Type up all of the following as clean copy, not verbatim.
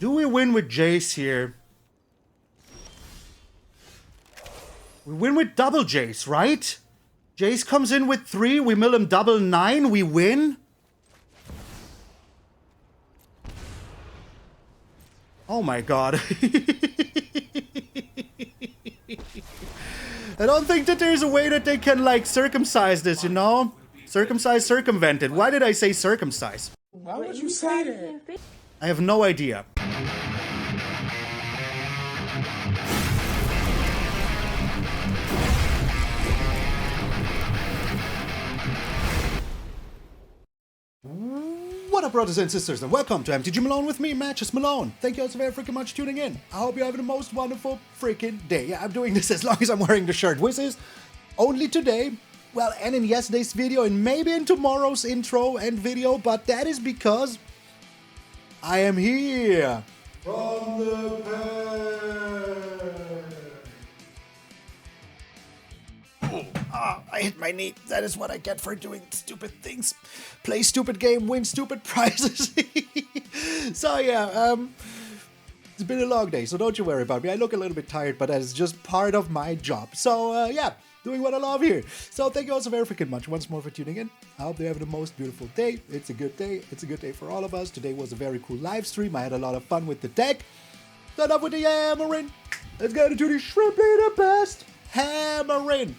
Do we win with Jace here? We win with double Jace, right? Jace comes in with 3, we mill him double 9, we win? Oh my god. I don't think that there's a way that they can, like, circumcise this, you know? Circumcise, circumvent it. Why did I say circumcise? Why would you say that? I have no idea. What up, brothers and sisters, and welcome to MTG Malone with me, MtgA Malone. Thank you all so very freaking much for tuning in. I hope you're having the most wonderful freaking day. Yeah, I'm doing this as long as I'm wearing the shirt. Which is only today, well, and in yesterday's video, and maybe in tomorrow's intro and video, but that is because I am here from the I hit my knee. That is what I get for doing stupid things. Play stupid game, win stupid prizes. So yeah, it's been a long day, so don't you worry about me. I look a little bit tired, but that is just part of my job. So yeah, doing what I love here. So thank you all so very freaking much once more for tuning in. I hope you're having the most beautiful day. It's a good day. It's a good day for all of us. Today was a very cool live stream. I had a lot of fun with the deck. Start off with the hammering. Let's get into the shrimp the best. Hammering.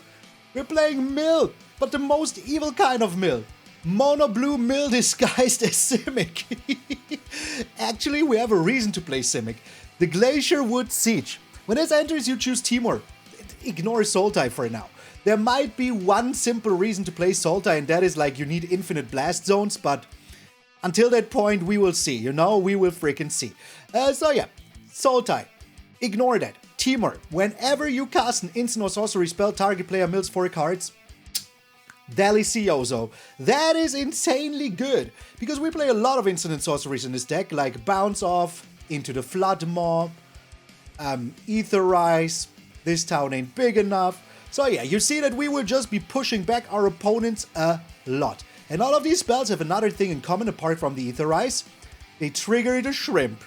We're playing mill, but the most evil kind of mill. Mono blue mill disguised as Simic. Actually, we have a reason to play Simic. The Glacierwood Siege. When this enters, you choose Timur. Ignore Sultai for now. There might be one simple reason to play Sultai, and that is like you need infinite blast zones, but until that point, we will see. You know, we will freaking see. So yeah, Sultai. Ignore that. Timur, whenever you cast an instant or sorcery spell, target player mills 4 cards. Delicioso. That is insanely good, because we play a lot of instant and sorceries in this deck, like Bounce Off, Into the Flood Maw, Aetherize, This Town Ain't Big Enough. So yeah, you see that we will just be pushing back our opponents a lot. And all of these spells have another thing in common apart from the Aetherize. They trigger the shrimp.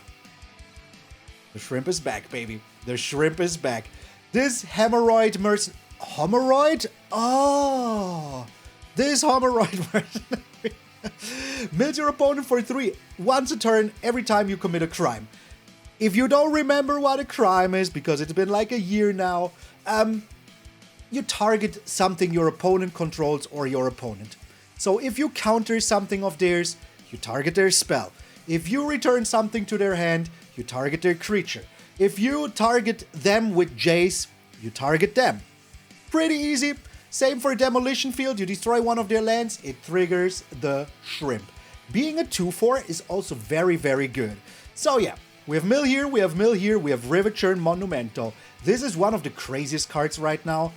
The shrimp is back, baby. The shrimp is back. This hemorrhoid mercenary... Hemorrhoid? Oh! This hemorrhoid mercenary mills your opponent for 3 once a turn every time you commit a crime. If you don't remember what a crime is, because it's been like a year now, you target something your opponent controls or your opponent. So if you counter something of theirs, you target their spell. If you return something to their hand, you target their creature. If you target them with Jace, you target them. Pretty easy. Same for Demolition Field. You destroy one of their lands, it triggers the shrimp. Being a 2/4 is also very, very good. So yeah, we have mill here, we have mill here, we have Riverchurn Monument. This is one of the craziest cards right now.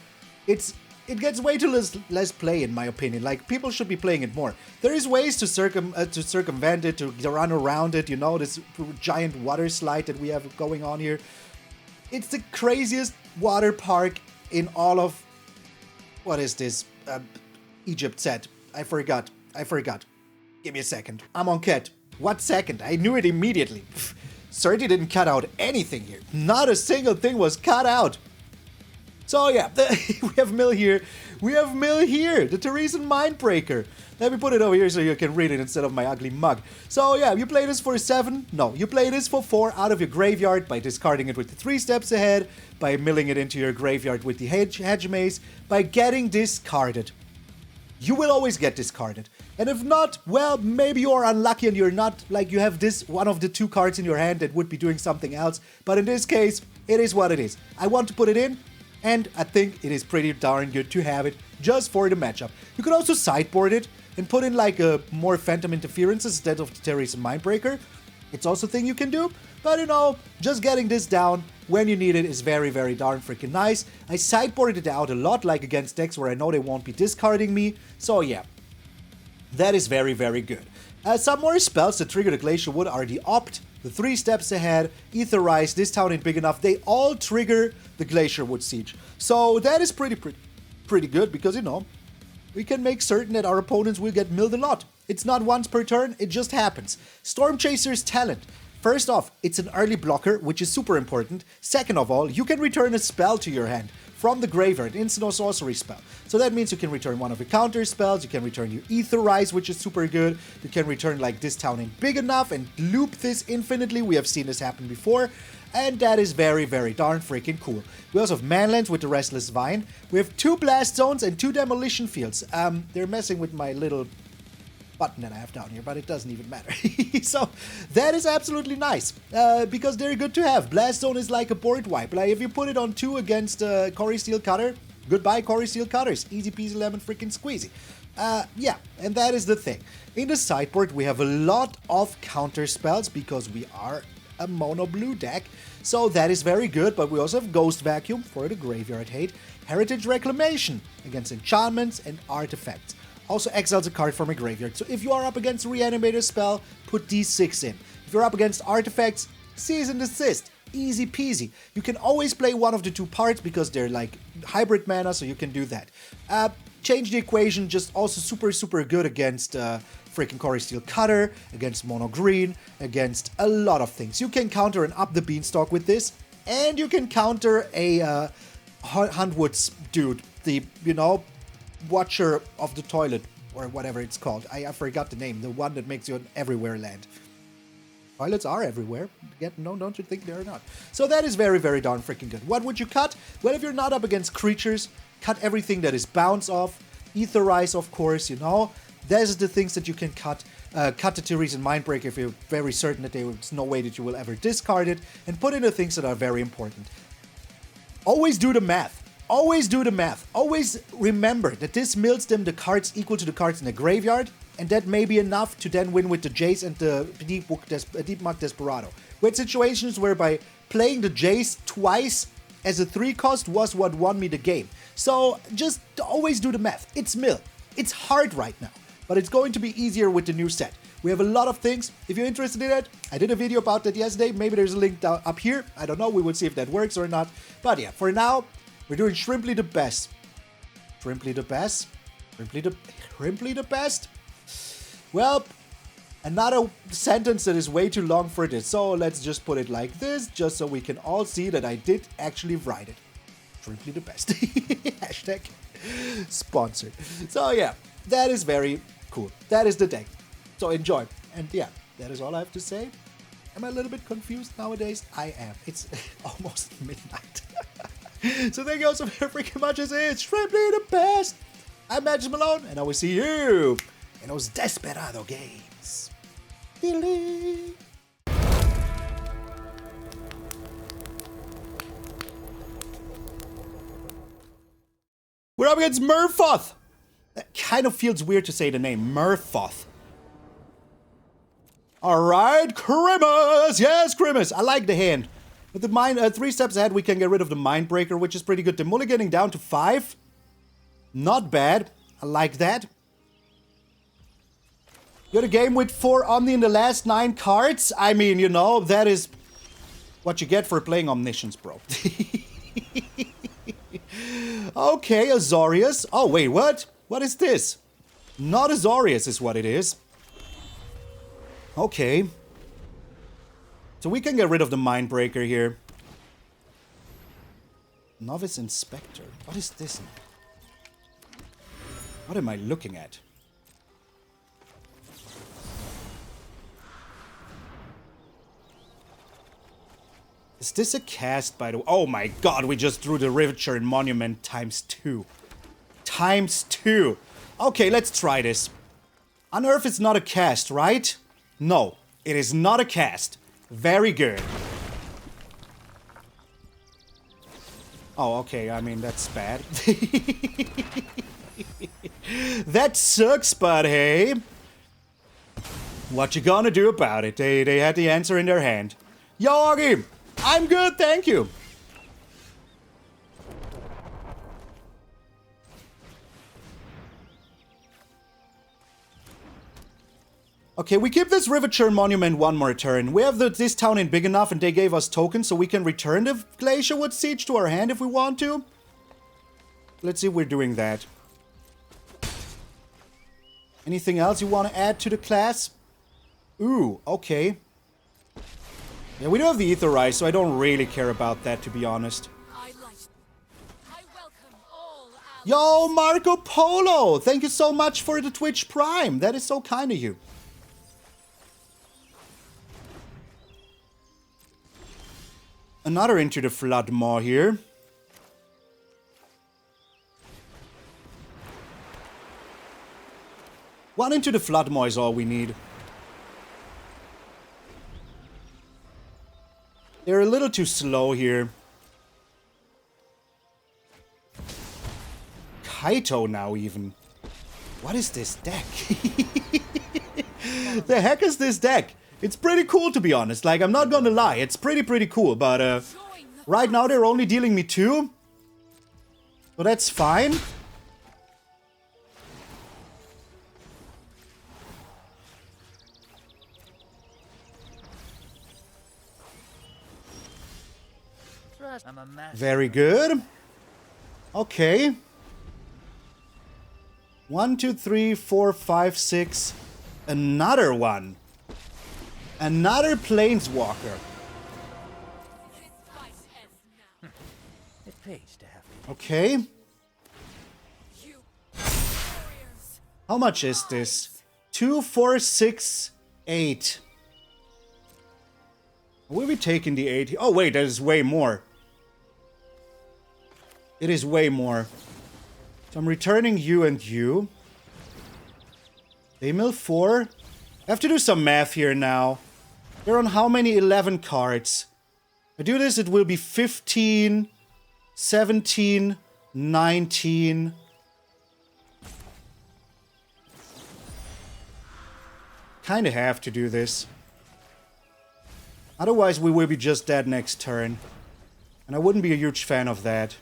It gets way too less play, in my opinion. Like, people should be playing it more. There is ways to circumvent it, to run around it, you know, this giant water slide that we have going on here. It's the craziest water park in all of... What is this? Egypt set. I forgot. Give me a second. I'm on cat. What second? I knew it immediately. Certainly didn't cut out anything here. Not a single thing was cut out. So yeah, we have mill here. We have mill here, the Terisian Mindbreaker. Let me put it over here so you can read it instead of my ugly mug. So yeah, you play this for 7. No, you play this for 4 out of your graveyard by discarding it with the 3 steps ahead, by milling it into your graveyard with the Hedge Maze, by getting discarded. You will always get discarded. And if not, well, maybe you are unlucky and you're not, like, you have this one of the 2 cards in your hand that would be doing something else. But in this case, it is what it is. I want to put it in. And I think it is pretty darn good to have it just for the matchup. You could also sideboard it and put in like a more Phantom Interference instead of the Terisian Mindbreaker. It's also a thing you can do. But you know, just getting this down when you need it is very, very darn freaking nice. I sideboarded it out a lot, like against decks where I know they won't be discarding me. So yeah, that is very, very good. Some more spells that trigger the Glacierwood are the Opt, the 3 steps ahead, Aetherize, This Town Ain't Big Enough. They all trigger the Glacierwood Siege. So that is pretty good, because, you know, we can make certain that our opponents will get milled a lot. It's not once per turn, it just happens. Stormchaser's Talent. First off, it's an early blocker, which is super important. Second of all, you can return a spell to your hand from the graveyard, instant or sorcery spell. So that means you can return one of your counter spells, you can return your Aetherize, which is super good. You can return like this town ain't big enough and loop this infinitely. We have seen this happen before. And that is very, very darn freaking cool. We also have Manlands with the Restless Vine. We have 2 Blast Zones and 2 Demolition Fields. They're messing with my little button that I have down here, but it doesn't even matter. So that is absolutely nice, because they're good to have. Blast Zone is like a board wipe. Like if you put it on 2 against Core Steel Cutter, goodbye Core Steel Cutters. Easy peasy lemon freaking squeezy. Yeah, and that is the thing. In the sideboard, we have a lot of counter spells because we are a mono blue deck, so that is very good. But we also have Ghost Vacuum for the graveyard hate, Heritage Reclamation against enchantments and artifacts. Also exiles a card from a graveyard. So if you are up against a Reanimator spell, put these 6 in. If you're up against artifacts, Cease and Desist. Easy peasy. You can always play one of the 2 parts because they're like hybrid mana, so you can do that. Change the equation, just also super good against freaking Core Steel Cutter, against Mono Green, against a lot of things. You can counter an Up the Beanstalk with this, and you can counter a Huntwood's dude, the, you know, Watcher of the Toilet, or whatever it's called. I forgot the name, the one that makes you an everywhere land. Toilets are everywhere. No, don't you think they're not? So that is very, very darn freaking good. What would you cut? Well, if you're not up against creatures, cut everything that is bounce off. Aetherize, of course, you know. Those are the things that you can cut. Cut the Terisian Mindbreaker if you're very certain that there's no way that you will ever discard it. And put in the things that are very important. Always do the math. Always do the math. Always remember that this mills them the cards equal to the cards in the graveyard. And that may be enough to then win with the Jace and the Deepmuck Desperado. We had situations whereby playing the Jace twice as a 3 cost was what won me the game. So just always do the math. It's mill. It's hard right now, but it's going to be easier with the new set. We have a lot of things. If you're interested in it, I did a video about that yesterday. Maybe there's a link down up here. I don't know. We will see if that works or not. But yeah, for now, we're doing Shrimply the best. Shrimply the best? Shrimply the best? Well, another sentence that is way too long for this. So let's just put it like this, just so we can all see that I did actually write it. Shrimply the best. Hashtag sponsored. So yeah, that is very cool. That is the deck. So enjoy. And yeah, that is all I have to say. Am I a little bit confused nowadays? I am. It's almost midnight. So thank you all so very freaking much. It's Shrimply the best. I'm MTG Malone, and I will see you in those Desperado games. Dilly. We're up against Murphoth. That kind of feels weird to say the name, Murphoth. Alright, Grimace! Yes, Grimace! I like the hand. With the 3 steps ahead, we can get rid of the Mindbreaker, which is pretty good. The mulliganing down to 5. Not bad. I like that. You had a game with 4 Omni in the last 9 cards. I mean, you know, that is what you get for playing Omniscience, bro. Okay, Azorius. Oh, wait, what? What is this? Not Azorius is what it is. Okay. So we can get rid of the Mindbreaker here. Novice Inspector. What is this? What am I looking at? Is this a cast, by the way? Oh my god, we just drew the Riverchurn Monument ×2. ×2. Okay, let's try this. Unearth is not a cast, right? No, it is not a cast. Very good. Oh, okay, I mean, that's bad. That sucks, but hey. What you gonna do about it? They had the answer in their hand. Yo, Augie! I'm good, thank you. Okay, we keep this Riverchurn Monument one more turn. We have this town in big enough and they gave us tokens so we can return the Glacierwood Siege to our hand if we want to. Let's see if we're doing that. Anything else you want to add to the class? Ooh, okay. Yeah, we do have the Aetherize, so I don't really care about that, to be honest. Yo, Marco Polo! Thank you so much for the Twitch Prime. That is so kind of you. Another Into the Flood Maw here. One Into the Flood Maw is all we need. They're a little too slow here. Kaito now even. What is this deck? The heck is this deck? It's pretty cool, to be honest. Like, I'm not gonna lie. It's pretty cool. But right now they're only dealing me 2. So that's fine. Very good. Okay. 1, 2, 3, 4, 5, 6. Another one. Another Planeswalker. Okay. How much is this? 2, 4, 6, 8. Will we taking the 8? Oh wait, that is way more. It is way more. So I'm returning you and you. They mill 4. I have to do some math here now. They're on how many? 11 cards. If I do this, it will be 15, 17, 19. Kinda have to do this. Otherwise, we will be just dead next turn. And I wouldn't be a huge fan of that.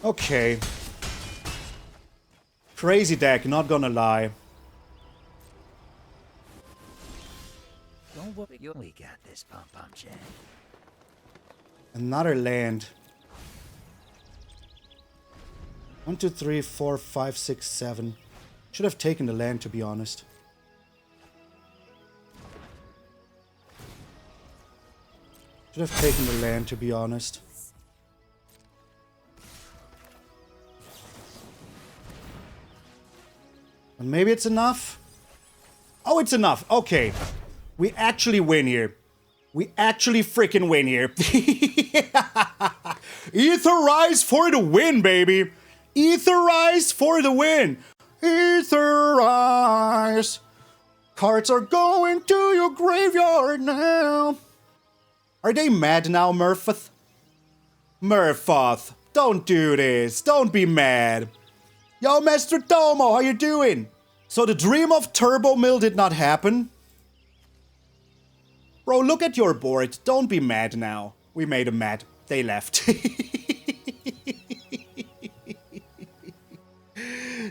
Okay. Crazy deck, not gonna lie. Don't worry, we got this, Pom Pom Chan. Another land. 1, 2, 3, 4, 5, 6, 7. Should have taken the land, to be honest. Should have taken the land, to be honest. And maybe it's enough? Oh, it's enough. Okay. We actually win here. We actually freaking win here. Aetherize for the win, baby. Aetherize for the win. Aetherize. Cards are going to your graveyard now. Are they mad now, Murphoth? Murphoth, don't do this. Don't be mad. Yo, Master Domo, how you doing? So the dream of TURBOMILL did not happen? Bro, look at your board. Don't be mad now. We made them mad. They left.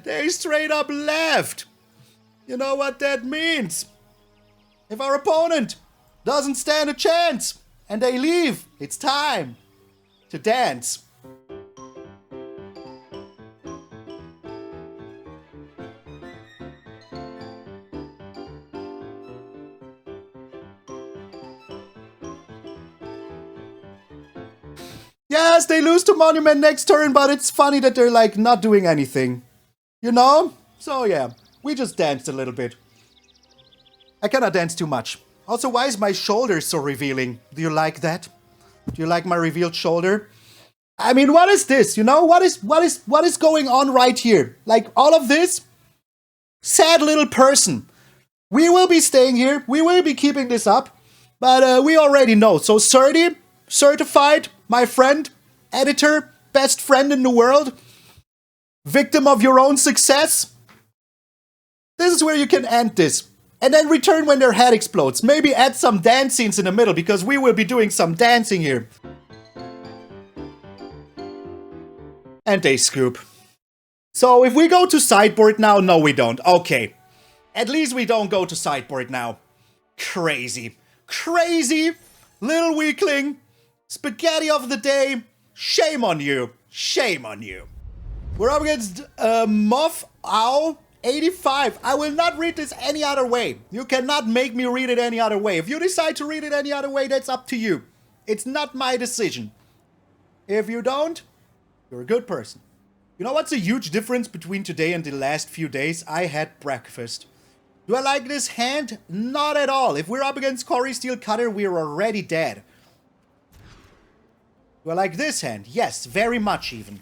They straight up left. You know what that means? If our opponent doesn't stand a chance and they leave, it's time to dance. Yes, they lose to Monument next turn, but it's funny that they're like not doing anything. You know? So yeah, we just danced a little bit. I cannot dance too much. Also, why is my shoulder so revealing? Do you like that? Do you like my revealed shoulder? I mean, what is this? You know, what is going on right here? Like all of this? Sad little person. We will be staying here. We will be keeping this up. But we already know. So 30, certified, my friend, editor, best friend in the world, victim of your own success. This is where you can end this. And then return when their head explodes. Maybe add some dance scenes in the middle, because we will be doing some dancing here. And they scoop. So if we go to sideboard now, no we don't. Okay. At least we don't go to sideboard now. Crazy. Crazy little weakling. Spaghetti of the day. Shame on you. Shame on you. We're up against Muff Ow 85. I will not read this any other way. You cannot make me read it any other way. If you decide to read it any other way, that's up to you. It's not my decision. If you don't, you're a good person. You know what's a huge difference between today and the last few days? I had breakfast. Do I like this hand? Not at all. If we're up against Cory Steel Cutter, we're already dead. Do I like this hand? Yes, very much even.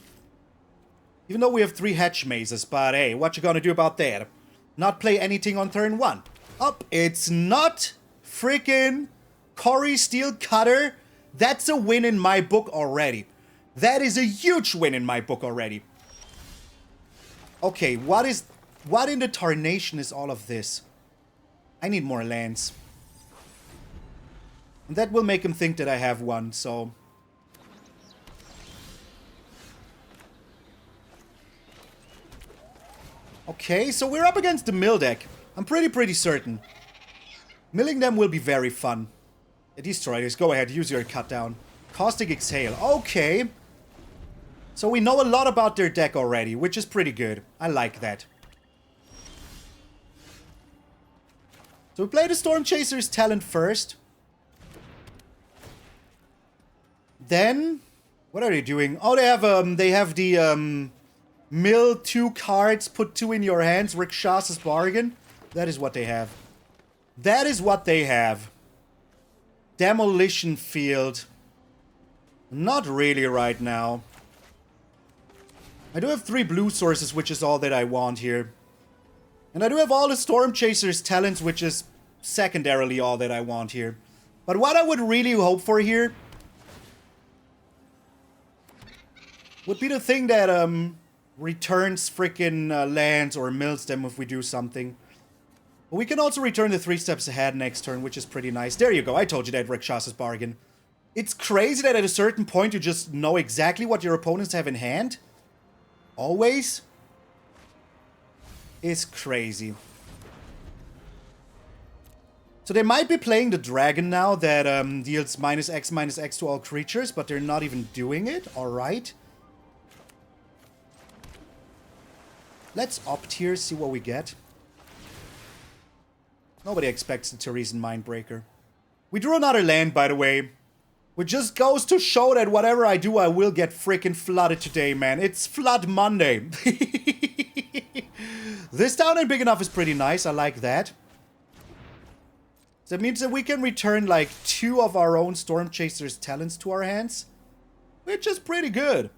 Even though we have 3 Hedge Mazes, but hey, what you gonna do about that? Not play anything on turn 1. Up, it's not freaking Cory Steel Cutter. That's a win in my book already. That is a huge win in my book already. Okay, what in the tarnation is all of this? I need more lands. And that will make him think that I have one, so... Okay, so we're up against the mill deck. I'm pretty certain. Milling them will be very fun. Destroy this. Go ahead, use your cut down. Caustic Exhale. Okay. So we know a lot about their deck already, which is pretty good. I like that. So we play the Stormchaser's talent first. Then, what are they doing? Oh, they have the mill 2 cards, put 2 in your hands, Rakshas's Bargain. That is what they have. That is what they have. Demolition Field. Not really right now. I do have 3 blue sources, which is all that I want here. And I do have all the Stormchaser's talents, which is secondarily all that I want here. But what I would really hope for here would be the thing that returns freaking lands or mills them if we do something. But we can also return the 3 steps ahead next turn, which is pretty nice. There you go, I told you that, Rakshas's Bargain. It's crazy that at a certain point you just know exactly what your opponents have in hand. Always. It's crazy. So they might be playing the dragon now that deals -X to all creatures, but they're not even doing it. Alright. Let's opt here, see what we get. Nobody expects the Terisian Mindbreaker. We drew another land, by the way. Which just goes to show that whatever I do, I will get freaking flooded today, man. It's Flood Monday. This down and big enough is pretty nice. I like that. So that means that we can return like 2 of our own Stormchaser's talents to our hands. Which is pretty good.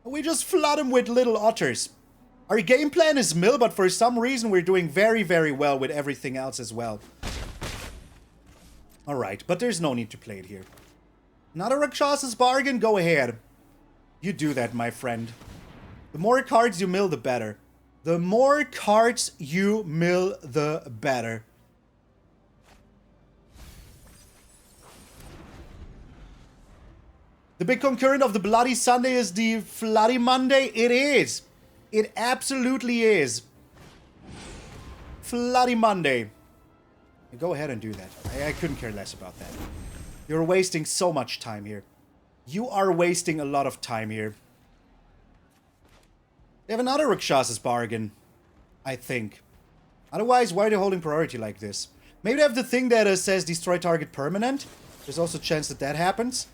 We just flood them with little otters. Our game plan is mill, but for some reason we're doing very, very well with everything else as well. Alright, but there's no need to play it here. Not a Rakshas's Bargain? Go ahead. You do that, my friend. The more cards you mill, the better. The more cards you mill, the better. The big concurrent of the Bloody Sunday is the Floody Monday? It is. It absolutely is. Floody Monday. Go ahead and do that. I couldn't care less about that. You're wasting so much time here. You are wasting a lot of time here. They have another Rakshas's Bargain, I think. Otherwise, why are they holding priority like this? Maybe they have the thing that says destroy target permanent. There's also a chance that that happens.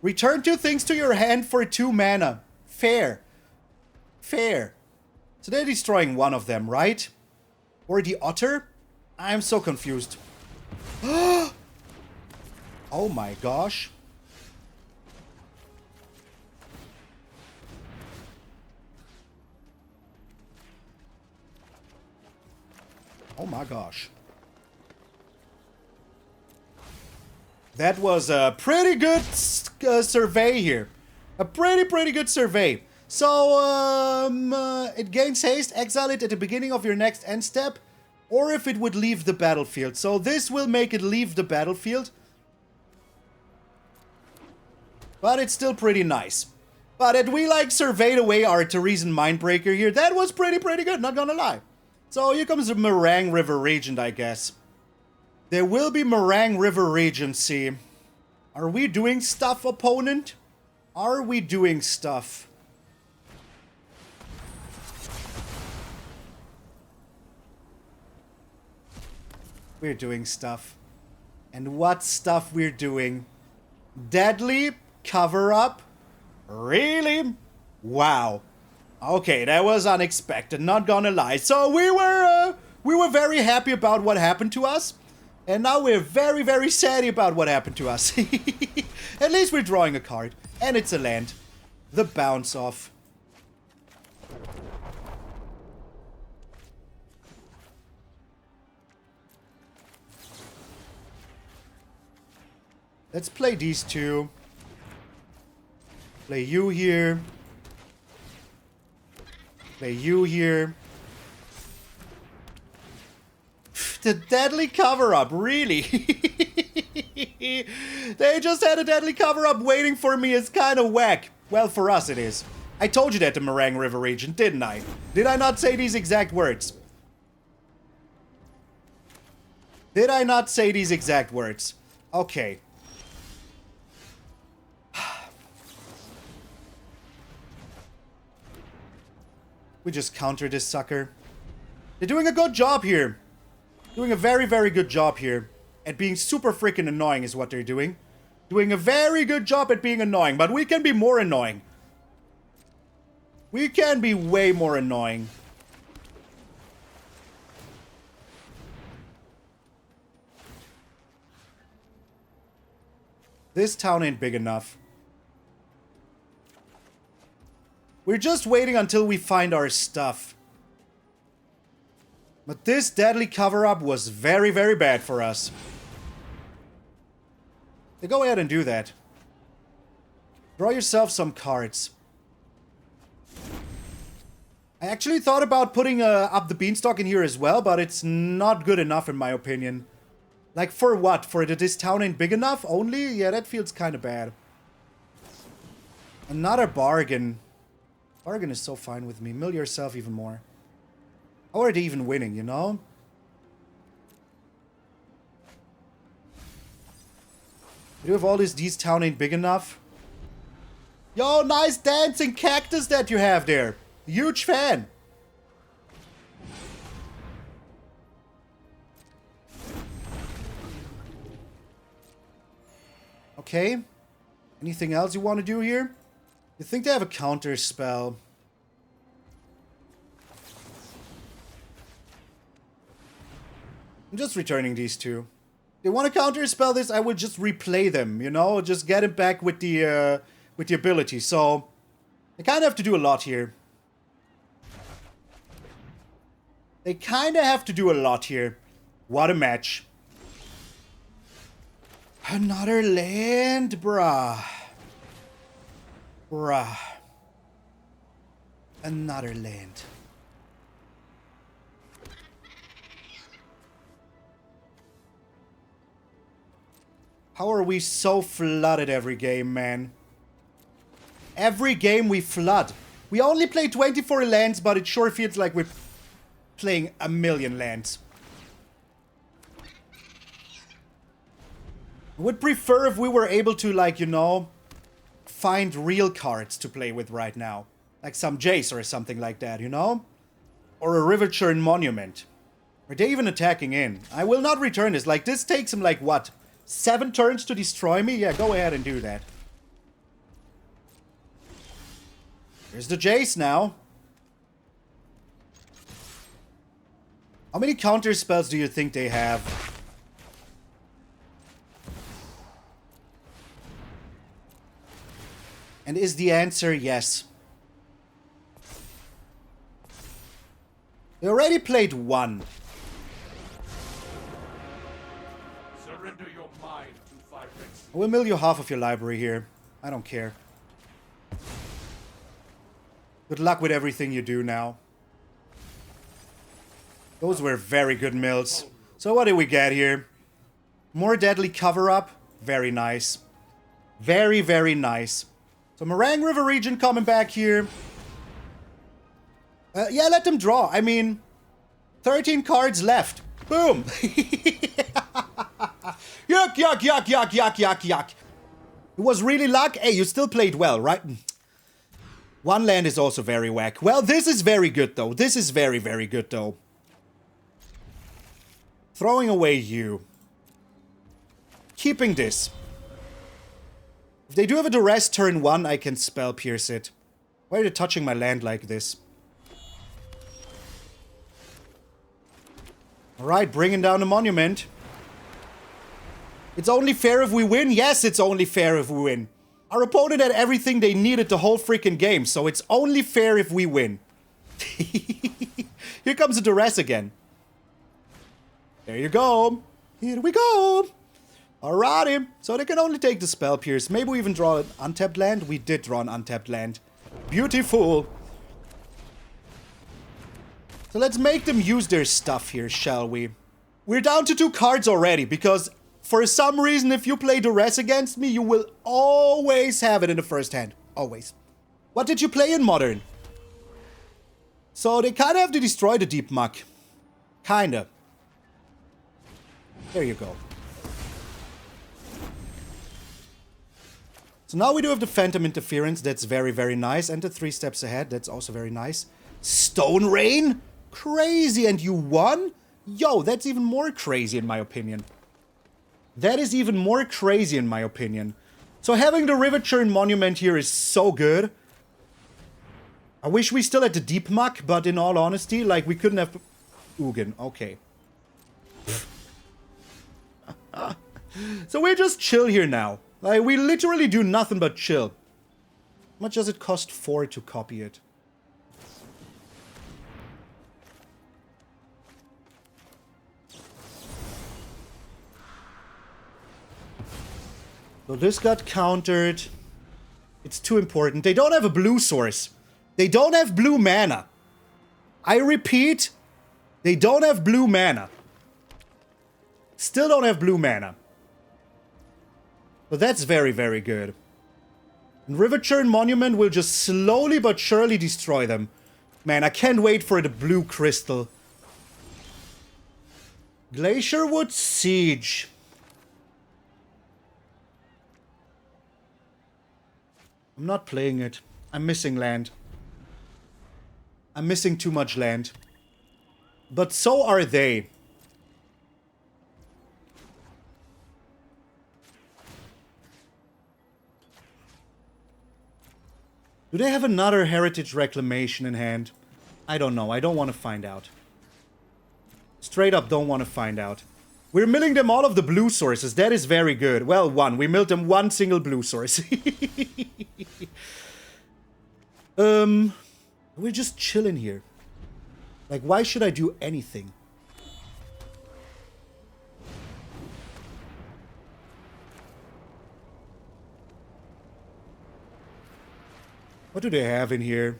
Return 2 things to your hand for 2 mana. Fair. Fair. So they're destroying one of them, right? Or the otter? I'm so confused. Oh my gosh. Oh my gosh. That was a pretty good survey here. A pretty good survey. So, it gains haste, exile it at the beginning of your next end step, or if it would leave the battlefield. So this will make it leave the battlefield. But it's still pretty nice. But had we like surveyed away our Terisian Mindbreaker here, that was pretty good, not gonna lie. So here comes the Meringue River Regent, I guess. There will be Meringue River Regency. Are we doing stuff, opponent? Are we doing stuff? We're doing stuff. And what stuff we're doing? Deadly cover-up? Really? Wow. Okay, that was unexpected, not gonna lie. So we were very happy about what happened to us. And now we're very, very sad about what happened to us. At least we're drawing a card. And it's a land. The bounce off. Let's play these two. Play you here. Play you here. The deadly cover-up, really? They just had a deadly cover-up waiting for me. It's kind of whack. Well, for us it is. I told you that the Meringue River region, didn't I? Did I not say these exact words? Did I not say these exact words? Okay. We just counter this sucker. They're doing a good job here. Doing a very, very good job here. At being super freaking annoying is what they're doing. Doing a very good job at being annoying. But we can be more annoying. We can be way more annoying. This town ain't big enough. We're just waiting until we find our stuff. But this deadly cover-up was very, very bad for us. So go ahead and do that. Draw yourself some cards. I actually thought about putting up the Beanstalk in here as well, but it's not good enough in my opinion. Like for what? For this town ain't big enough only? Yeah, that feels kind of bad. Another bargain. Bargain is so fine with me. Mill yourself even more. How are they even winning, you know? You do have all these town ain't big enough. Yo, nice dancing cactus that you have there. Huge fan. Okay. Anything else you want to do here? You think they have a counter spell? I'm just returning these two. They want to counter spell this, I would just replay them, you know? Just get it back with the ability. So, they kind of have to do a lot here. They kind of have to do a lot here. What a match. Another land, bruh. Bruh. Another land. How are we so flooded every game, man? Every game we flood. We only play 24 lands, but it sure feels like we're playing a million lands. I would prefer if we were able to, like, you know, find real cards to play with right now. Like some Jace or something like that, you know? Or a Riverchurn Monument. Are they even attacking in? I will not return this. Like, this takes him, like, what? 7 turns to destroy me? Yeah, go ahead and do that. Here's the Jace now. How many counter spells do you think they have? And is the answer yes? They already played 1. Surrender your mind to Pirates. I will mill you half of your library here. I don't care. Good luck with everything you do now. Those were very good mills. So what did we get here? More deadly cover-up. Very nice. Very, very nice. So Meringue River region coming back here. Yeah, let them draw. I mean, 13 cards left. Boom. Yuck, yuck, yuck, yuck, yuck, yuck, yuck. It was really luck. Hey, you still played well, right? One land is also very whack. Well, this is very good, though. This is very, very good, though. Throwing away you. Keeping this. If they do have a duress turn 1, I can spell pierce it. Why are you touching my land like this? Alright, bringing down the monument. It's only fair if we win? Yes, it's only fair if we win. Our opponent had everything they needed the whole freaking game, so it's only fair if we win. Here comes the duress again. There you go. Here we go. Alrighty. So they can only take the spell pierce. Maybe we even draw an untapped land. We did draw an untapped land. Beautiful. So let's make them use their stuff here, shall we? We're down to 2 cards already, because for some reason, if you play duress against me, you will always have it in the first hand. Always. What did you play in Modern? So they kind of have to destroy the Deepmuck. Kinda. There you go. So now we do have the Phantom Interference. That's very, very nice. And the 3 steps ahead. That's also very nice. Stone Rain? Crazy. And you won? Yo, that's even more crazy in my opinion. That is even more crazy in my opinion. So having the Riverchurn Monument here is so good. I wish we still had the Deepmuck, but in all honesty, like, we couldn't have... Ugin, okay. So we're just chill here now. Like, we literally do nothing but chill. How much does it cost 4 to copy it? So this got countered. It's too important. They don't have a blue source. They don't have blue mana. I repeat, they don't have blue mana. Still don't have blue mana. But that's very, very good. And Riverchurn Monument will just slowly but surely destroy them. Man, I can't wait for the blue crystal. Glacierwood Siege. I'm not playing it. I'm missing land. I'm missing too much land. But so are they. Do they have another Heritage Reclamation in hand? I don't know. I don't want to find out. Straight up don't want to find out. We're milling them all of the blue sources. That is very good. Well, one. We milled them 1 single blue source. We're just chilling here. Like, why should I do anything? What do they have in here?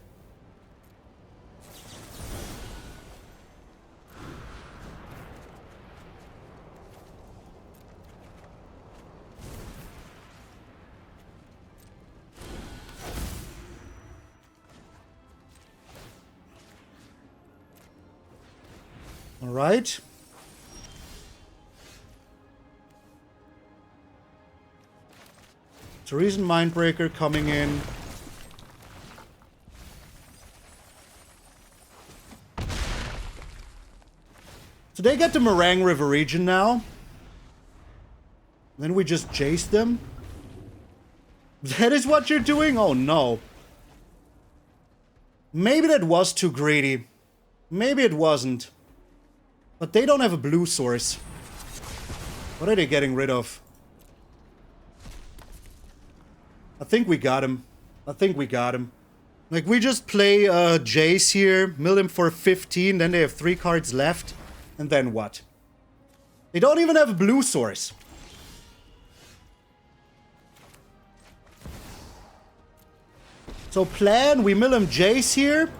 All right. Terisian Mindbreaker coming in. So they get the Meringue River region now. Then we just Jace them. That is what you're doing? Oh no. Maybe that was too greedy. Maybe it wasn't. But they don't have a blue source. What are they getting rid of? I think we got him. I think we got him. Like, we just play Jace here, mill him for 15, then they have 3 cards left. And then what? They don't even have a blue source. So plan, we mill him Jace here.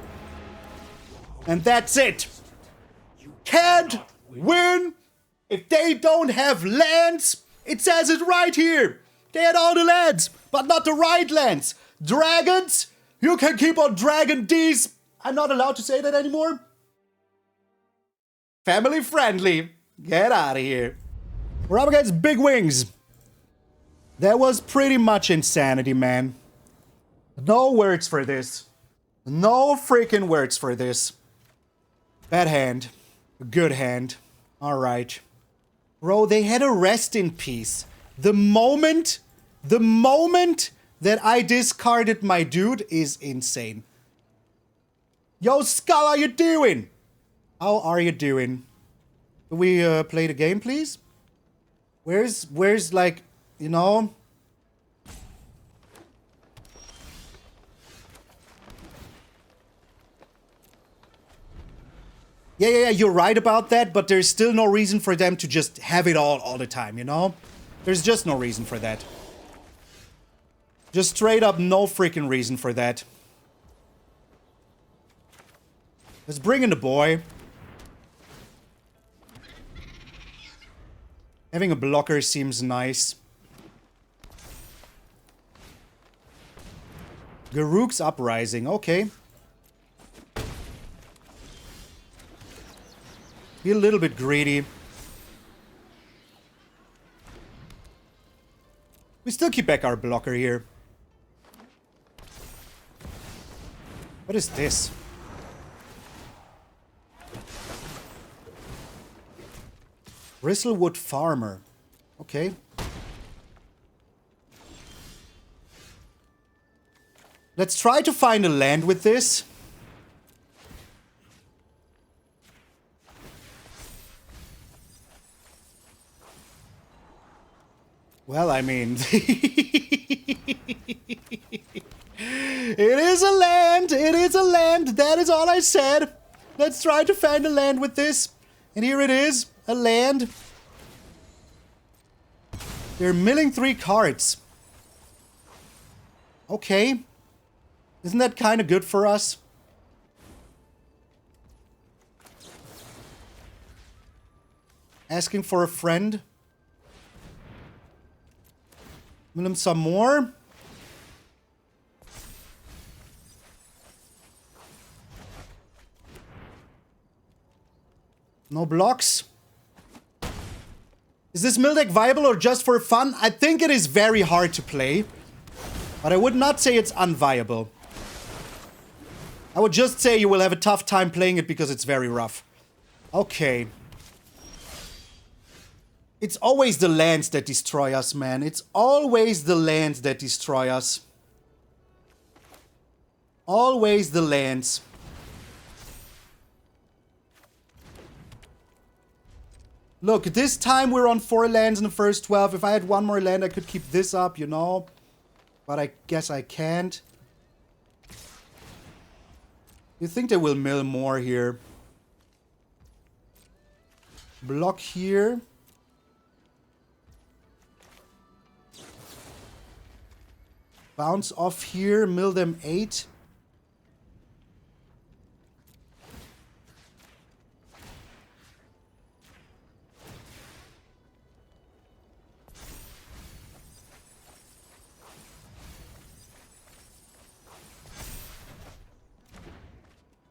And that's it. Can't win if they don't have lands. It says it right here. They had all the lands, but not the right lands. Dragons? You can keep on dragon these. I'm not allowed to say that anymore. Family friendly. Get out of here. We're up against Big Wings. That was pretty much insanity, man. No words for this. No freaking words for this. Bad hand. Good hand. Alright. Bro, they had a rest in peace. The moment that I discarded my dude is insane. Yo, Skull, how you doing? How are you doing? Can we play the game, please? Where's like, you know? Yeah, you're right about that, but there's still no reason for them to just have it all the time, you know? There's just no reason for that. Just straight up no freaking reason for that. Let's bring in the boy. Having a blocker seems nice. Garruk's Uprising, okay. Be a little bit greedy. We still keep back our blocker here. What is this? Bristlewood Farmer. Okay. Let's try to find a land with this. Well, I mean... It is a land! It is a land! That is all I said! Let's try to find a land with this. And here it is. A land. They're milling 3 cards. Okay. Isn't that kind of good for us? Asking for a friend. Mill him some more. No blocks. Is this mill deck viable or just for fun? I think it is very hard to play. But I would not say it's unviable. I would just say you will have a tough time playing it because it's very rough. Okay. It's always the lands that destroy us, man. It's always the lands that destroy us. Always the lands. Look, this time we're on 4 lands in the first 12. If I had one more land, I could keep this up, you know. But I guess I can't. You think they will mill more here? Block here. Bounce off here, mill them 8.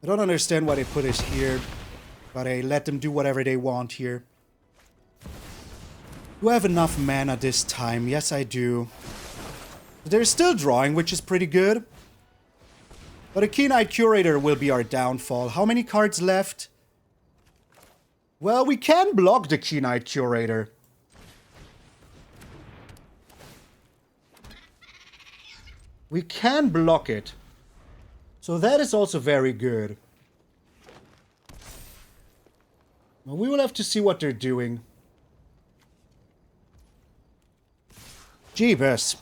I don't understand why they put it here, but I let them do whatever they want here. Do I have enough mana this time? Yes, I do. They're still drawing, which is pretty good. But a Keen-Eyed Curator will be our downfall. How many cards left? Well, we can block the Keen-Eyed Curator. We can block it. So that is also very good. Well, we will have to see what they're doing. Jeebus.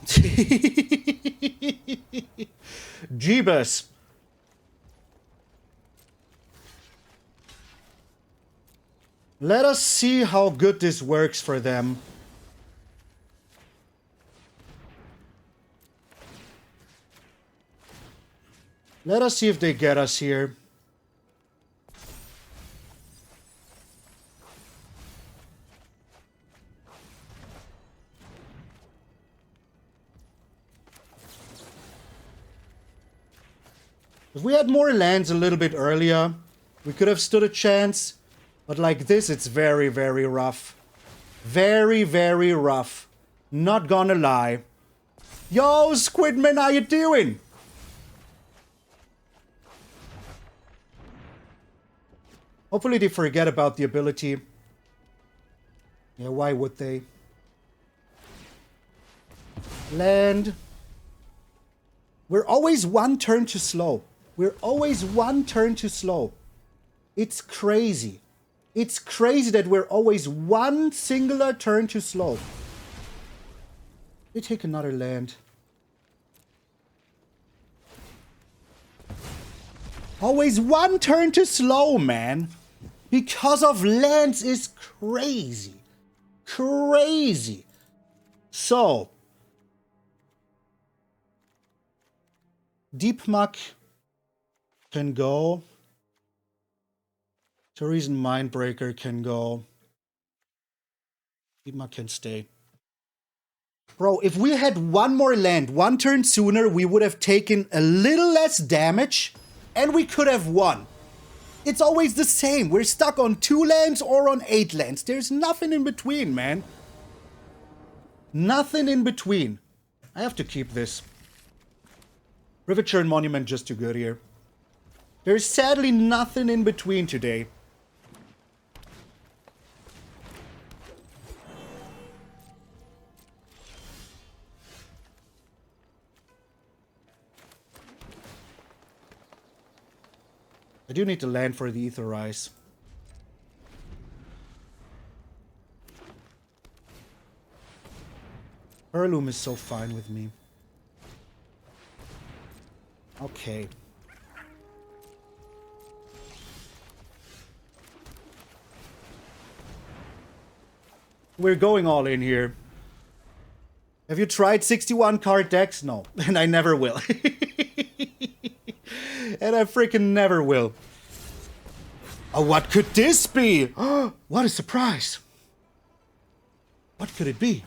Jeebus. Let us see how good this works for them. Let us see if they get us here. If we had more lands a little bit earlier, we could have stood a chance. But like this, it's very, very rough. Very, very rough. Not gonna lie. Yo, Squidman, how you doing? Hopefully they forget about the ability. Yeah, why would they? Land. We're always one turn too slow. We're always one turn too slow. It's crazy. It's crazy that we're always one singular turn too slow. They take another land. Always one turn too slow, man. Because of lands is crazy. Crazy. So. Deepmuck can go. Terisian Mindbreaker can go. Deepmuck can stay. Bro, if we had one more land, one turn sooner, we would have taken a little less damage and we could have won. It's always the same. We're stuck on 2 lands or on 8 lands. There's nothing in between, man. Nothing in between. I have to keep this. Riverchurn Monument just too good here. There's sadly nothing in between today. I do need to land for the Aetherize. Heirloom is so fine with me. Okay. We're going all in here. Have you tried 61 card decks? No, and I never will. And I freaking never will. Oh, what could this be? What a surprise. What could it be?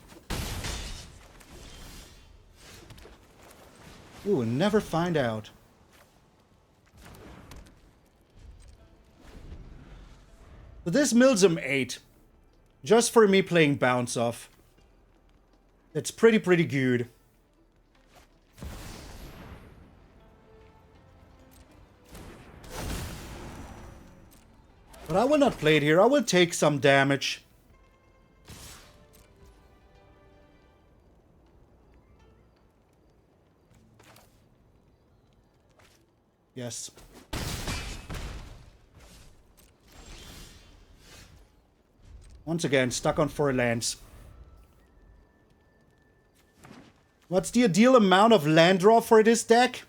We will never find out. But this mills him 8. Just for me playing Bounce Off. That's pretty good. But I will not play it here. I will take some damage. Yes. Once again, stuck on 4 lands. What's the ideal amount of land draw for this deck?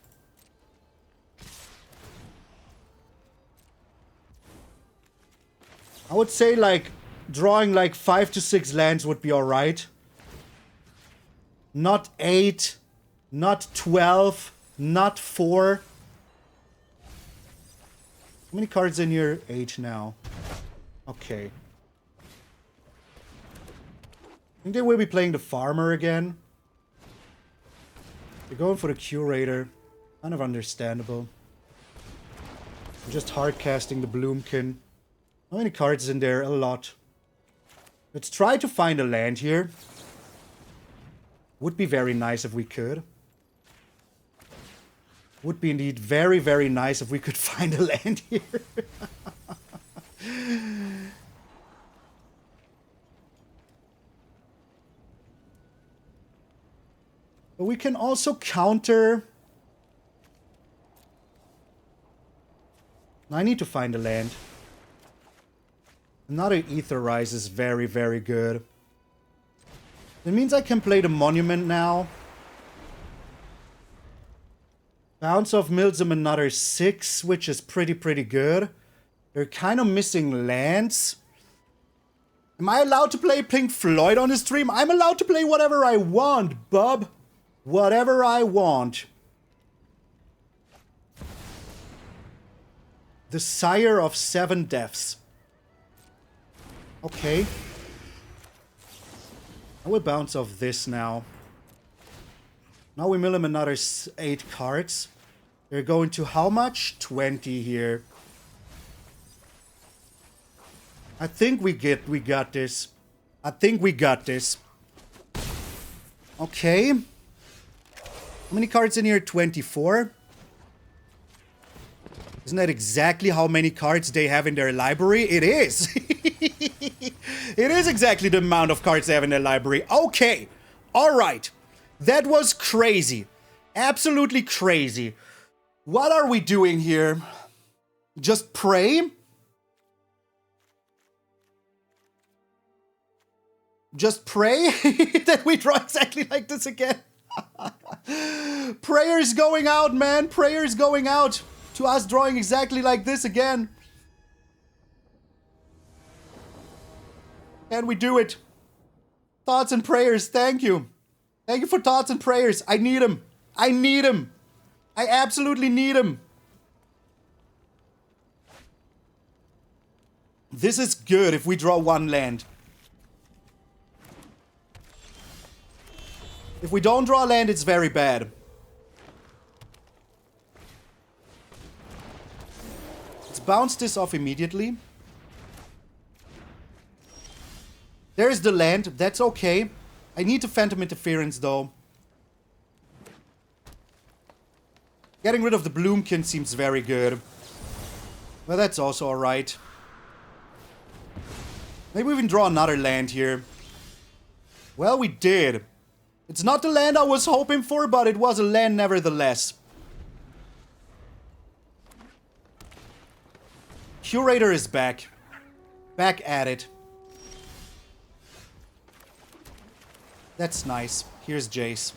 I would say like drawing like 5 to 6 lands would be alright. Not 8, not 12, not 4. How many cards in your 8 now? Okay. I think they will be playing the Farmer again. They're going for the Curator. Kind of understandable. They're just hard casting the Bloomkin. How many cards in there? A lot. Let's try to find a land here. Would be very nice if we could. Would be indeed very nice if we could find a land here. But we can also counter. I need to find a land. Another Aetherize is very good. That means I can play the Monument now. Bounce Off mills him another 6, which is pretty good. They're kind of missing lands. Am I allowed to play Pink Floyd on the stream? I'm allowed to play whatever I want, bub. Whatever I want. The Sire of 7 Deaths. Okay. I will bounce off this now. Now we mill him another 8 cards. They're going to how much? 20 here. I think we got this. I think we got this. Okay. How many cards in here? 24. Isn't that exactly how many cards they have in their library? It is. It is exactly the amount of cards they have in their library. Okay. All right. That was crazy. Absolutely crazy. What are we doing here? Just pray? Just pray that we draw exactly like this again. Prayers going out, man. Prayers going out to us drawing exactly like this again. Can we do it? Thoughts and prayers. Thank you. Thank you for thoughts and prayers. I need them. I need them. I absolutely need them. This is good if we draw one land. If we don't draw land, it's very bad. Let's bounce this off immediately. There's the land. That's okay. I need the Phantom Interference, though. Getting rid of the Bloomkin seems very good. Well, that's also alright. Maybe we can draw another land here. Well, we did. It's not the land I was hoping for, but it was a land nevertheless. Curator is back. Back at it. That's nice. Here's Jace.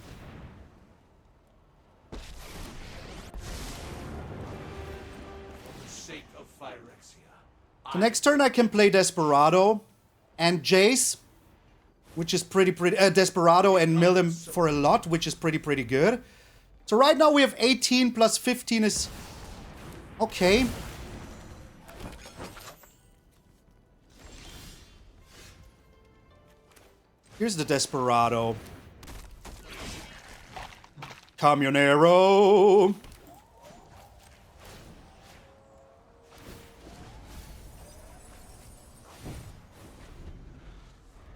The next turn I can play Desperado and Jace, which is pretty Desperado, and mill him for a lot, which is pretty good. So right now we have 18 plus 15 is okay. Here's the Desperado. Camionero.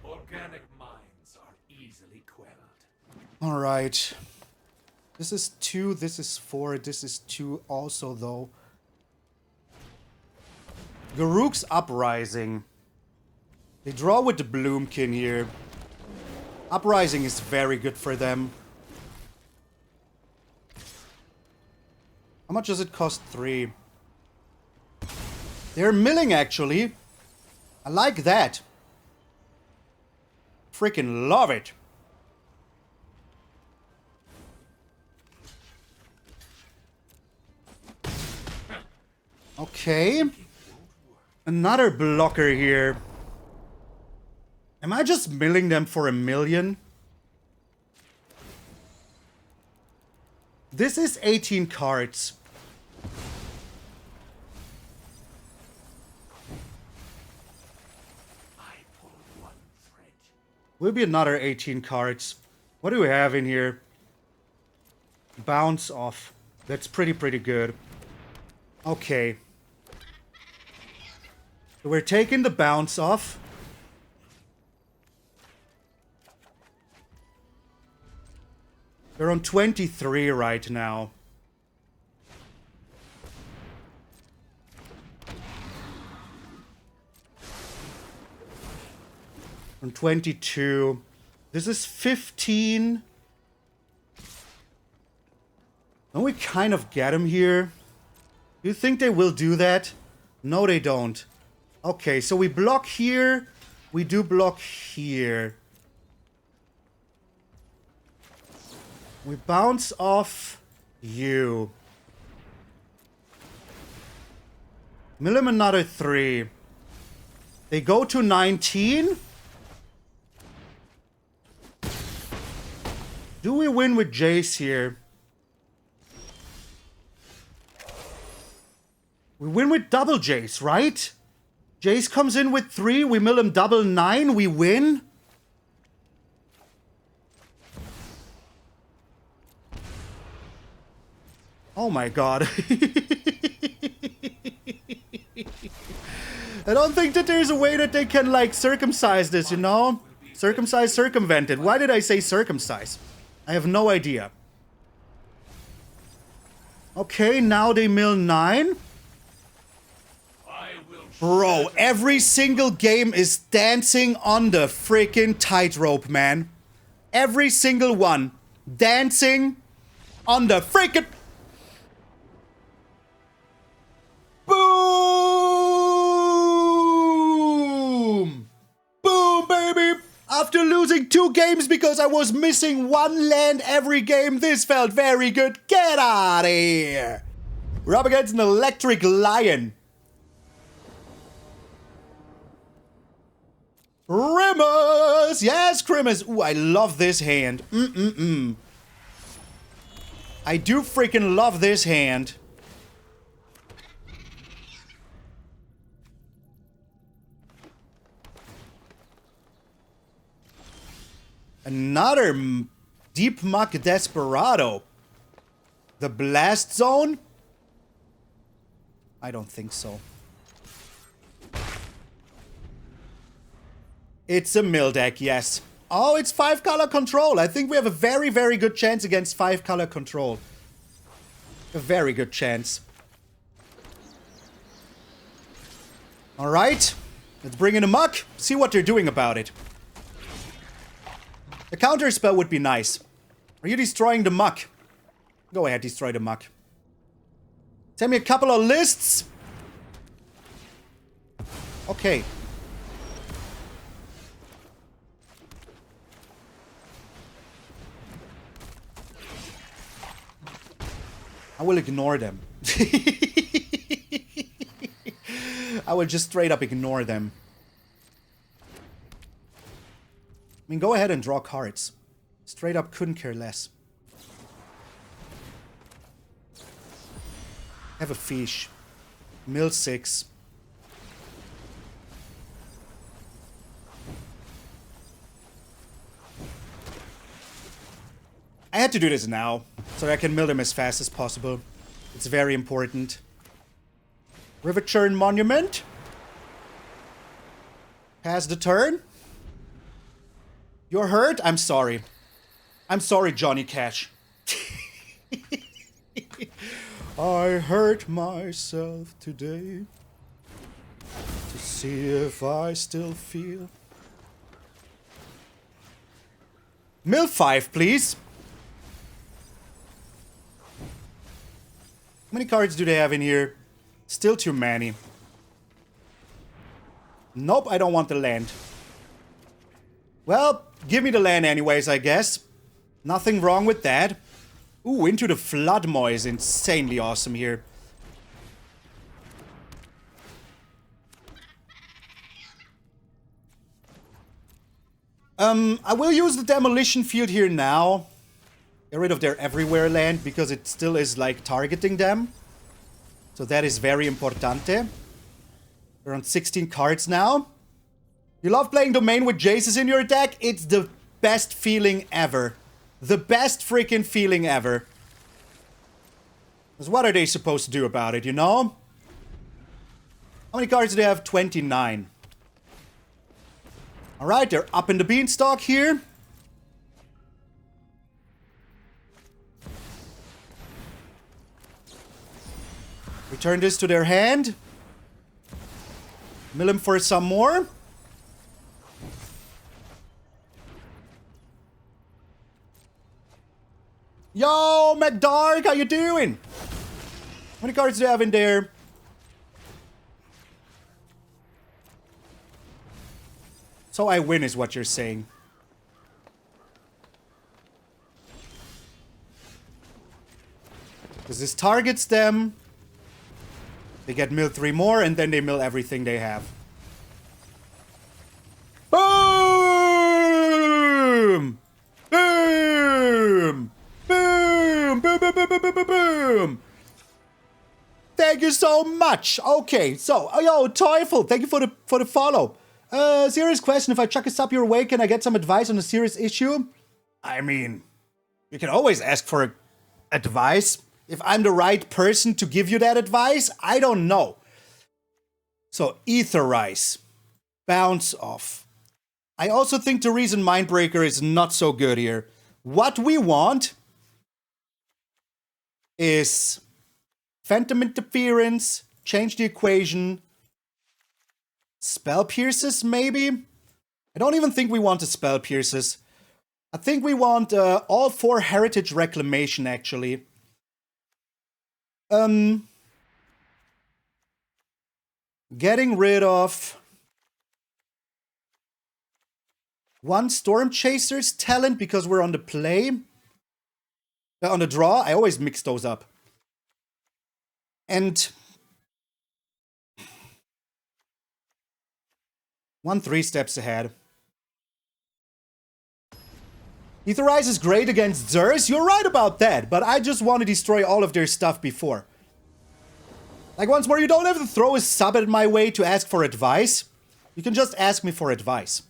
Organic minds are easily quelled. All right. This is 2, this is 4, this is 2 also, though. Garruk's Uprising. They draw with the Bloomkin here. Uprising is very good for them. How much does it cost? 3. They're milling, actually. I like that. Freaking love it. Okay. Another blocker here. Am I just milling them for 1,000,000? This is 18 cards. Will be another 18 cards. What do we have in here? Bounce off. That's pretty good. Okay. So we're taking the bounce off. They're on 23 right now. On 22. This is 15. Don't we kind of get him here? Do you think they will do that? No, they don't. Okay, so we block here. We do block here. We bounce off you. Mill him another 3. They go to 19. Do we win with Jace here? We win with double Jace, right? Jace comes in with 3. We mill him double 9. We win. Oh my god. I don't think that there's a way that they can, like, circumcise this, you know? Circumcised, circumvented. Why did I say circumcised? I have no idea. Okay, now they mill 9. Bro, every single game is dancing on the freaking tightrope, man. Every single one. Dancing on the freaking... Boom! Boom, baby! After losing 2 games because I was missing 1 land every game, this felt very good. Get out of here! We're up against an Electric Lion. Grimace! Yes, Grimace! Ooh, I love this hand. I do freaking love this hand. Another Deepmuck Desperado. The Blast Zone? I don't think so. It's a mill deck, yes. Oh, it's 5-color control. I think we have a very, very good chance against 5-color control. A very good chance. Alright. Let's bring in a muck. See what they're doing about it. The counter spell would be nice. Are you destroying the muck? Go ahead, destroy the muck. Send me a couple of lists. Okay. I will ignore them. I will just straight up ignore them. I mean, go ahead and draw cards. Straight up couldn't care less. Have a fish. Mill 6. I had to do this now, so I can mill them as fast as possible. It's very important. Riverchurn Monument. Pass the turn. You're hurt? I'm sorry. I'm sorry, Johnny Cash. I hurt myself today to see if I still feel. Mill 5, please. How many cards do they have in here? Still too many. Nope, I don't want the land. Well, give me the land anyways, I guess. Nothing wrong with that. Ooh, Into the Flood Maw is insanely awesome here. I will use the Demolition Field here now. Get rid of their everywhere land because it still is like targeting them. So that is very importante. We're on 16 cards now. You love playing Domain with Jaces in your deck? It's the best feeling ever. The best freaking feeling ever. Because what are they supposed to do about it, you know? How many cards do they have? 29. Alright, they're up in the beanstalk here. Return this to their hand. Mill him for some more. Yo, McDark, how you doing? How many cards do you have in there? So I win is what you're saying. Because this targets them. They get mill 3 more, and then they mill everything they have. Boom! Boom! Boom! Boom, boom, boom, boom, boom, boom, boom! Thank you so much! Okay, so, yo, Teufel, thank you for the follow. Serious question, if I chuck a sub your way, can I get some advice on a serious issue? I mean, you can always ask for advice. If I'm the right person to give you that advice, I don't know. So, Aetherize. Bounce off. I also think Terisian Mindbreaker is not so good here. What we want is Phantom Interference, change the equation, Spell Pierces maybe? I don't even think we want the Spell Pierces. I think we want all 4 Heritage Reclamation actually. Getting rid of 1 Stormchaser's talent because we're on the play. On the draw, I always mix those up. And 1 3 steps ahead. Aetherize is great against Xurs, you're right about that, but I just want to destroy all of their stuff before. Like, once more, you don't have to throw a sub at my way to ask for advice. You can just ask me for advice.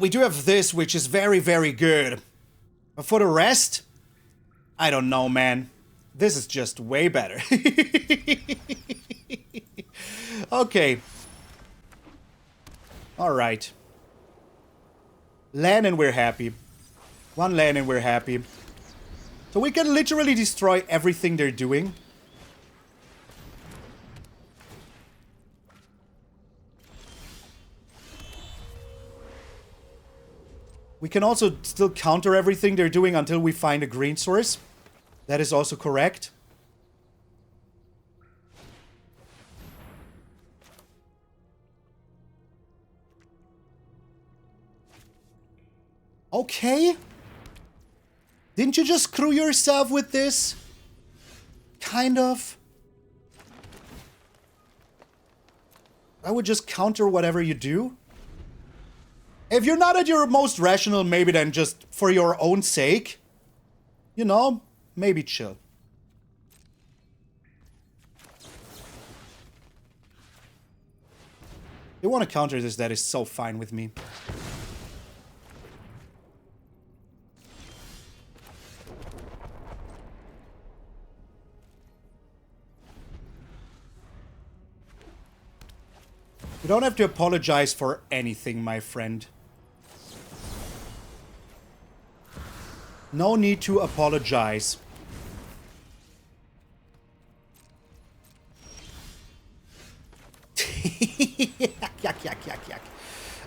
We do have this, which is very, very good. But for the rest, I don't know, man. This is just way better. Okay. Alright. Land and we're happy. 1 land and we're happy. So we can literally destroy everything they're doing. We can also still counter everything they're doing until we find a green source. That is also correct. Okay. Didn't you just screw yourself with this? Kind of. I would just counter whatever you do. If you're not at your most rational, maybe then just for your own sake, you know, maybe chill. If you want to counter this, that is so fine with me. You don't have to apologize for anything, my friend. No need to apologize. Yuck.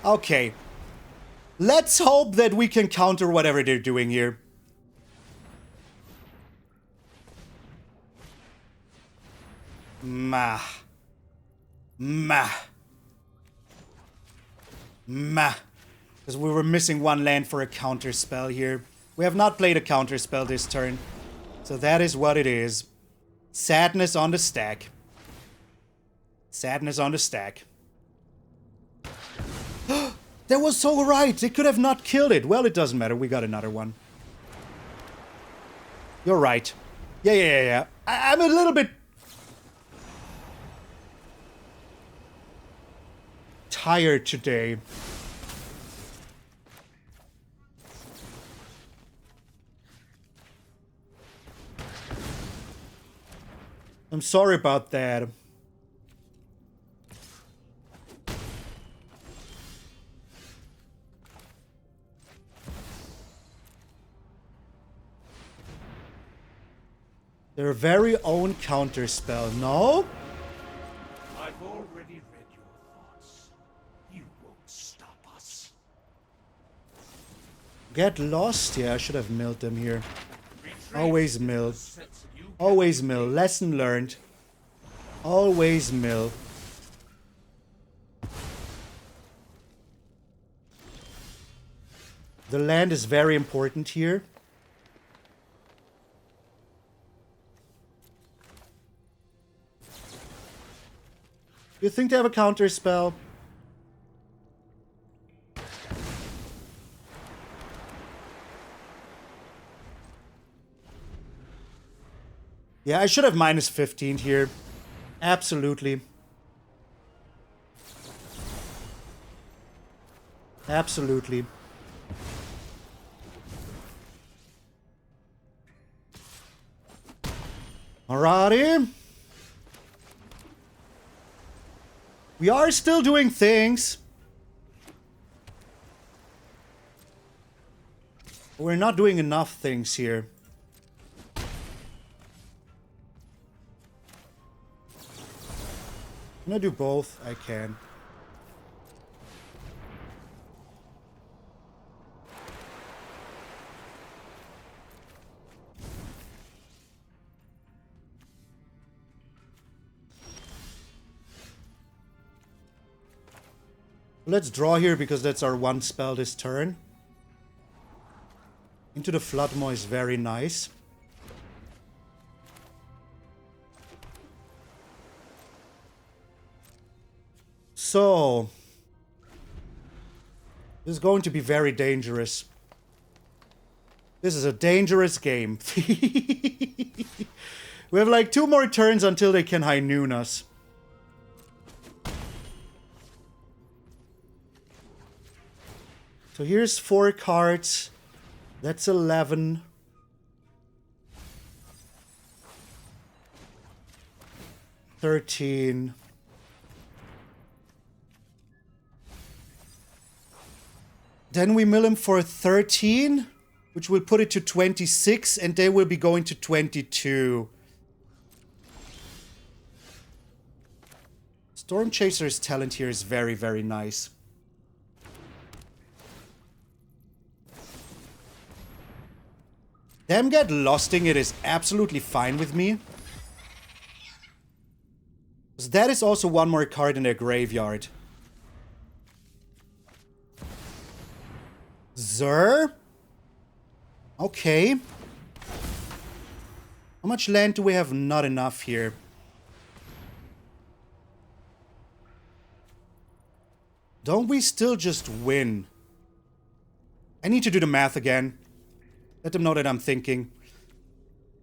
Okay. Let's hope that we can counter whatever they're doing here. Mah. Because we were missing 1 land for a counter spell here. We have not played a counter spell this turn. So that is what it is. Sadness on the stack. Sadness on the stack. That was so right! They could have not killed it. Well, it doesn't matter. We got another one. You're right. Yeah. I'm a little bit tired today. I'm sorry about that. Their very own counter spell, no? I've already read your thoughts. You won't stop us. Get lost? Yeah, I should have milled them here. Always mill. Always mill. Lesson learned. Always mill. The land is very important here. You think they have a counter spell? Yeah, I should have minus 15 here. Absolutely. Absolutely. Alrighty. We are still doing things. We're not doing enough things here. Can I do both? I can. Let's draw here because that's our one spell this turn. Into the Flood Maw is very nice. So, this is going to be very dangerous. This is a dangerous game. We have like 2 more turns until they can high noon us. So here's 4 cards. That's 11. $13. Then we mill him for 13, which will put it to 26, and they will be going to 22. Stormchaser's talent here is very, very nice. Them get losting it is absolutely fine with me. So that is also 1 more card in their graveyard. Zer? Okay. How much land do we have? Not enough here. Don't we still just win? I need to do the math again. Let them know that I'm thinking.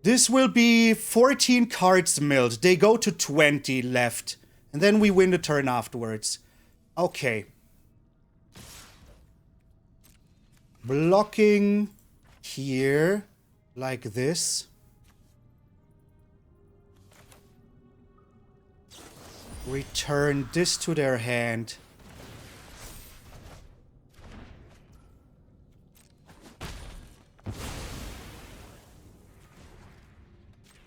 This will be 14 cards milled. They go to 20 left. And then we win the turn afterwards. Okay. Blocking here. Like this. Return this to their hand.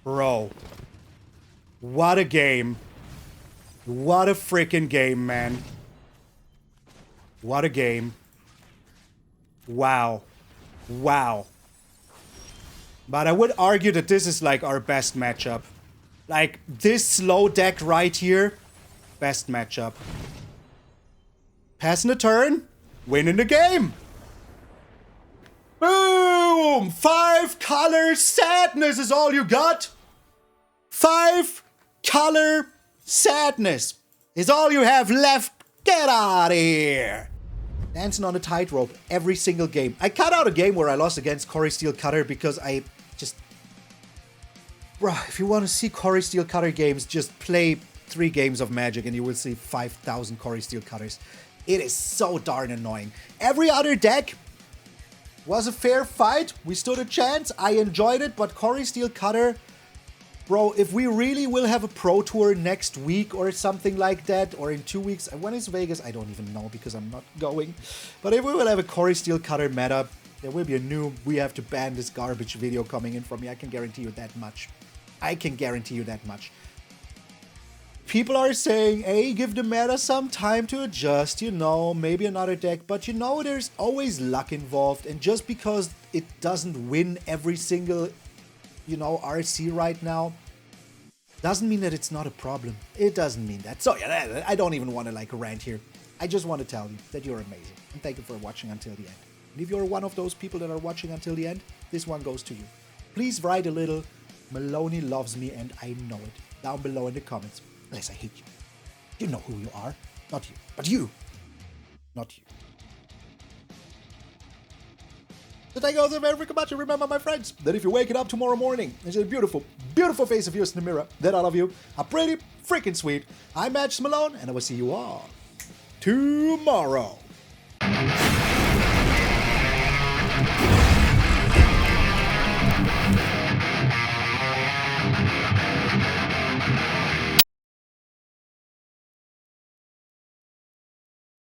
Bro. What a game. What a freaking game, man. What a game. Wow. Wow. But I would argue that this is like our best matchup. Like, this slow deck right here, best matchup. Passing the turn, winning the game. Boom! 5 color sadness is all you got. 5 color sadness is all you have left. Get out of here. Dancing on a tightrope every single game. I cut out a game where I lost against Corey Steel Cutter because I just... Bruh, if you want to see Corey Steel Cutter games, just play 3 games of Magic and you will see 5,000 Corey Steel Cutters. It is so darn annoying. Every other deck was a fair fight. We stood a chance. I enjoyed it, but Corey Steel Cutter... Bro, if we really will have a Pro Tour next week or something like that, or in 2 weeks, when is Vegas? I don't even know because I'm not going. But if we will have a Corey Steel Cutter meta, there will be a new we have to ban this garbage video coming in from me. I can guarantee you that much. I can guarantee you that much. People are saying, hey, give the meta some time to adjust, you know, maybe another deck. But you know, there's always luck involved. And just because it doesn't win every single... you know, RC right now, doesn't mean that it's not a problem. It doesn't mean that. So yeah, I don't even want to like rant here. I just want to tell you that you're amazing. And thank you for watching until the end. And if you're one of those people that are watching until the end, this one goes to you. Please write a little, Maloney loves me and I know it, down below in the comments. Unless I hate you. You know who you are. Not you, but you. Not you. So thank you all so very much, and remember, my friends, that if you're waking up tomorrow morning and see a beautiful, beautiful face of yours in the mirror, that all of you are pretty freaking sweet. I'm MtgA Malone, and I will see you all tomorrow.